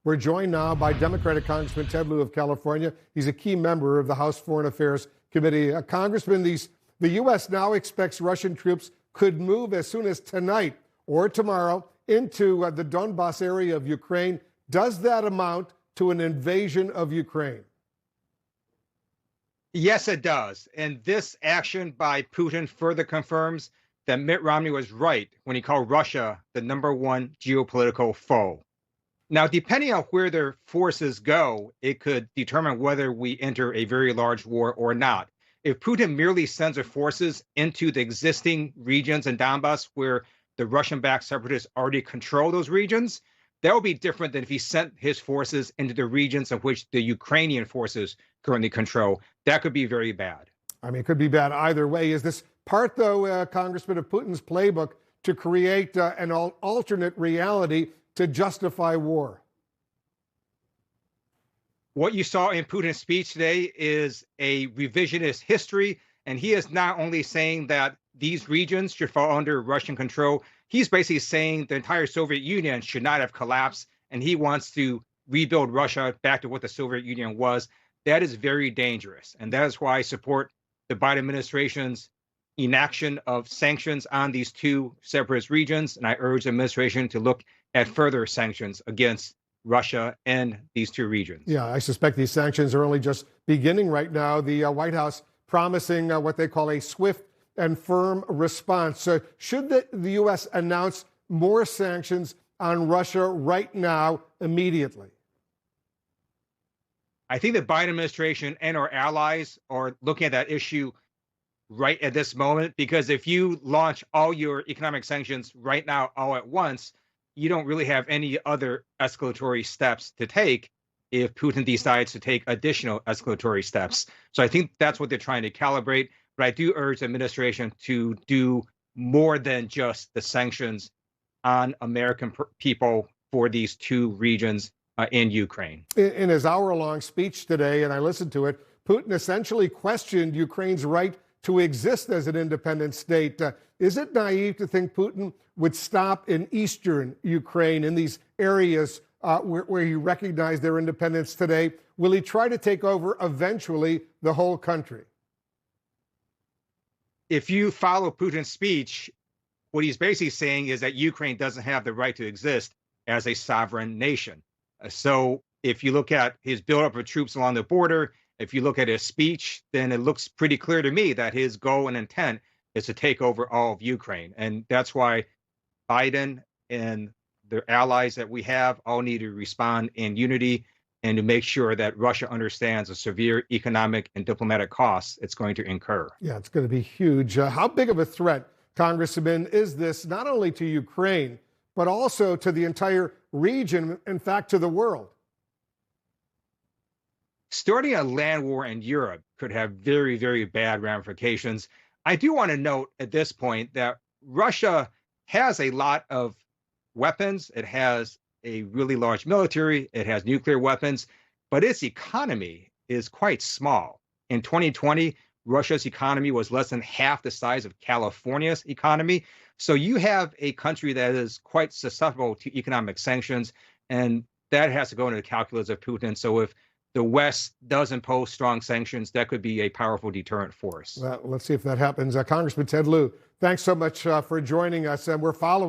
We're joined now by Democratic Congressman Ted Lieu of California. He's a key member of the House Foreign Affairs Committee. Congressman, the U.S. now expects Russian troops could move as soon as tonight or tomorrow into the Donbas area of Ukraine. Does that amount to an invasion of Ukraine? Yes, it does. And this action by Putin further confirms that Mitt Romney was right when he called Russia the #1 geopolitical foe. Now, depending on where their forces go, it could determine whether we enter a very large war or not. If Putin merely sends their forces into the existing regions in Donbass where the Russian-backed separatists already control those regions, that would be different than if he sent his forces into the regions of which the Ukrainian forces currently control. That could be very bad. I mean, it could be bad either way. Is this part, though, Congressman, of Putin's playbook to create an alternate reality to justify war? What you saw in Putin's speech today is a revisionist history, and he is not only saying that these regions should fall under Russian control, he's basically saying the entire Soviet Union should not have collapsed, and he wants to rebuild Russia back to what the Soviet Union was. That is very dangerous, and that is why I support the Biden administration's inaction of sanctions on these two separatist regions, and I urge the administration to look at further sanctions against Russia and these two regions. Yeah, I suspect these sanctions are only just beginning right now. The White House promising what they call a swift and firm response. So should the U.S. announce more sanctions on Russia right now, immediately? I think the Biden administration and our allies are looking at that issue right at this moment, because if you launch all your economic sanctions right now all at once, you don't really have any other escalatory steps to take if Putin decides to take additional escalatory steps. So I think that's what they're trying to calibrate. But I do urge the administration to do more than just the sanctions on American people for these two regions in Ukraine. In his hour-long speech today, and I listened to it, Putin essentially questioned Ukraine's right to exist as an independent state. Is it naive to think Putin would stop in eastern Ukraine, in these areas where he recognized their independence today? Will he try to take over eventually the whole country? If you follow Putin's speech, what he's basically saying is that Ukraine doesn't have the right to exist as a sovereign nation. So if you look at his buildup of troops along the border, if you look at his speech, then it looks pretty clear to me that his goal and intent is to take over all of Ukraine. And that's why Biden and the allies that we have all need to respond in unity and to make sure that Russia understands the severe economic and diplomatic costs it's going to incur. Yeah, it's going to be huge. How big of a threat, Congressman, is this not only to Ukraine, but also to the entire region, in fact, to the world? Starting a land war in Europe could have very, very bad ramifications. I do want to note at this point that Russia has a lot of weapons. It has a really large military. It has nuclear weapons, but its economy is quite small. In 2020, Russia's economy was less than half the size of California's economy. So you have a country that is quite susceptible to economic sanctions, and that has to go into the calculus of Putin. So if the West does impose strong sanctions, that could be a powerful deterrent force. Well, let's see if that happens. Congressman Ted Lieu, thanks so much for joining us, and we're following